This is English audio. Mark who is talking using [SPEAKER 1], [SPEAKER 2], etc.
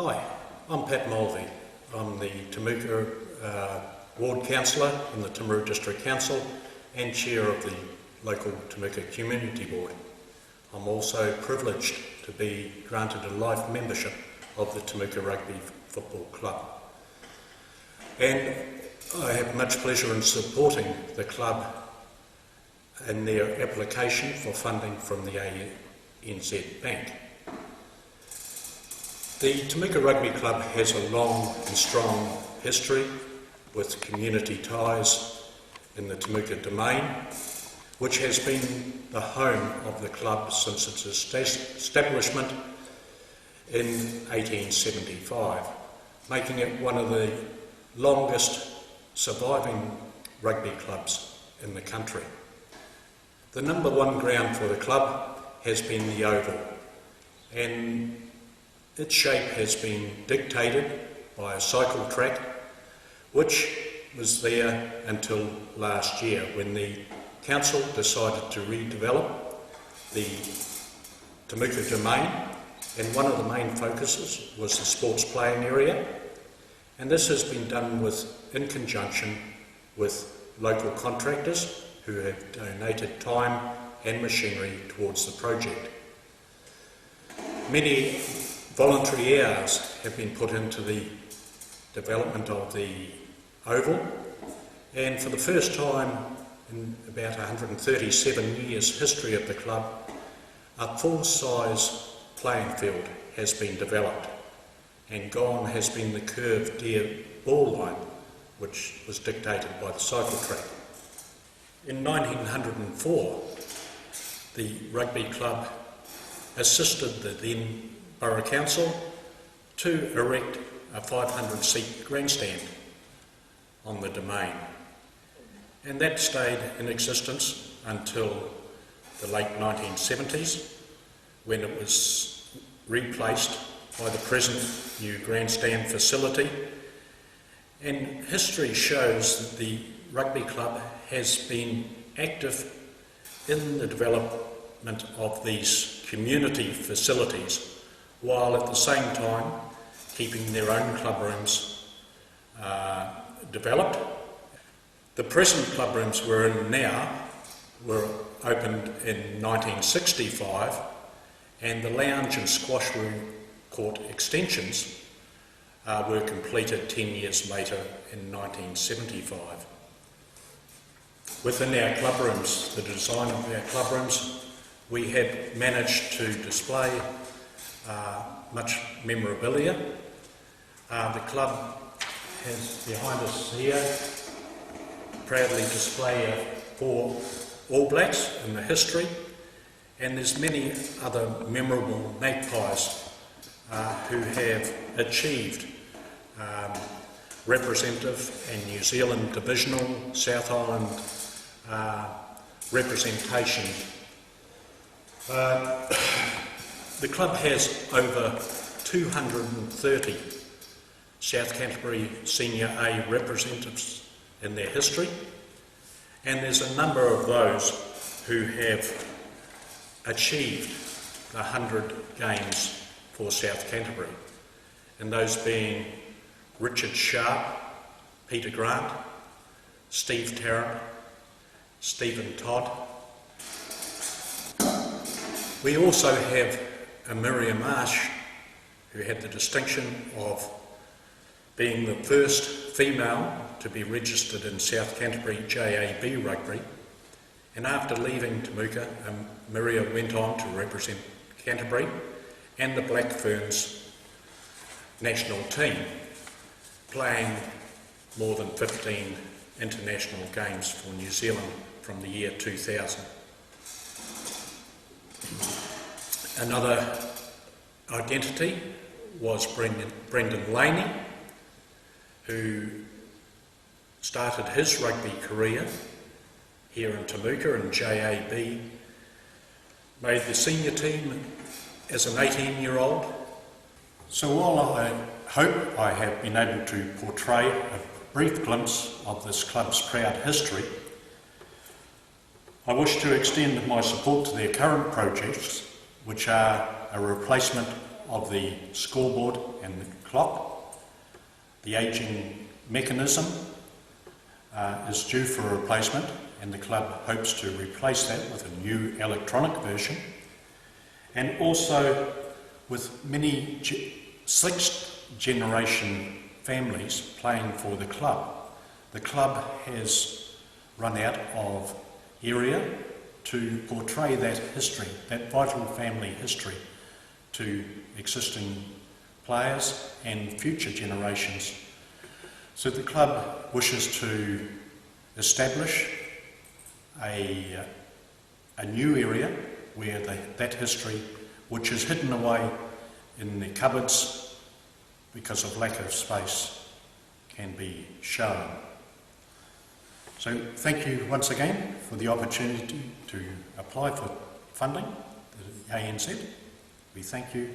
[SPEAKER 1] Hi, I'm Pat Mulvey. I'm the Temuka Ward Councillor in the Timaru District Council and Chair of the local Temuka Community Board. I'm also privileged to be granted a life membership of the Temuka Rugby Football Club. And I have much pleasure in supporting the club in their application for funding from the ANZ Bank. The Temuka Rugby Club has a long and strong history with community ties in the Temuka domain, which has been the home of the club since its establishment in 1875, making it one of the longest surviving rugby clubs in the country. The number one ground for the club has been the Oval, and its shape has been dictated by a cycle track, which was there until last year when the council decided to redevelop the Temuka domain, and one of the main focuses was the sports playing area, and this has been done in conjunction with local contractors who have donated time and machinery towards the project. Many voluntary hours have been put into the development of the Oval, and for the first time in about 137 years history of the club, a full-size playing field has been developed, and gone has been the curved deer ball line, which was dictated by the cycle track. In 1904, the rugby club assisted the then Borough Council to erect a 500-seat grandstand on the domain, and that stayed in existence until the late 1970s, when it was replaced by the present new grandstand facility. And history shows that the rugby club has been active in the development of these community facilities, while at the same time keeping their own club rooms developed. The present club rooms we're in now were opened in 1965, and the lounge and squash room court extensions were completed 10 years later in 1975. Within our club rooms, the design of our club rooms, we had managed to display much memorabilia. The club has behind us here proudly display 4 All Blacks in the history, and there's many other memorable magpies who have achieved representative and New Zealand divisional South Island representation. The club has over 230 South Canterbury Senior A representatives in their history, and there's a number of those who have achieved 100 games for South Canterbury, and those being Richard Sharp, Peter Grant, Steve Tarrant, Stephen Todd. We also have Miriam Marsh, who had the distinction of being the first female to be registered in South Canterbury JAB Rugby, and after leaving Temuka, Miriam went on to represent Canterbury and the Black Ferns national team, playing more than 15 international games for New Zealand from the year 2000. Another identity was Brendan Laney, who started his rugby career here in Temuka in JAB, made the senior team as an 18-year-old. So while I hope I have been able to portray a brief glimpse of this club's proud history, I wish to extend my support to their current projects, which are a replacement of the scoreboard and the clock. The ageing mechanism is due for a replacement, and the club hopes to replace that with a new electronic version. And also, with many sixth generation families playing for the club has run out of area to portray that history, that vital family history, to existing players and future generations. So the club wishes to establish a new area where that history, which is hidden away in the cupboards because of lack of space, can be shown. So thank you once again for the opportunity to apply for funding, the ANZ. We thank you.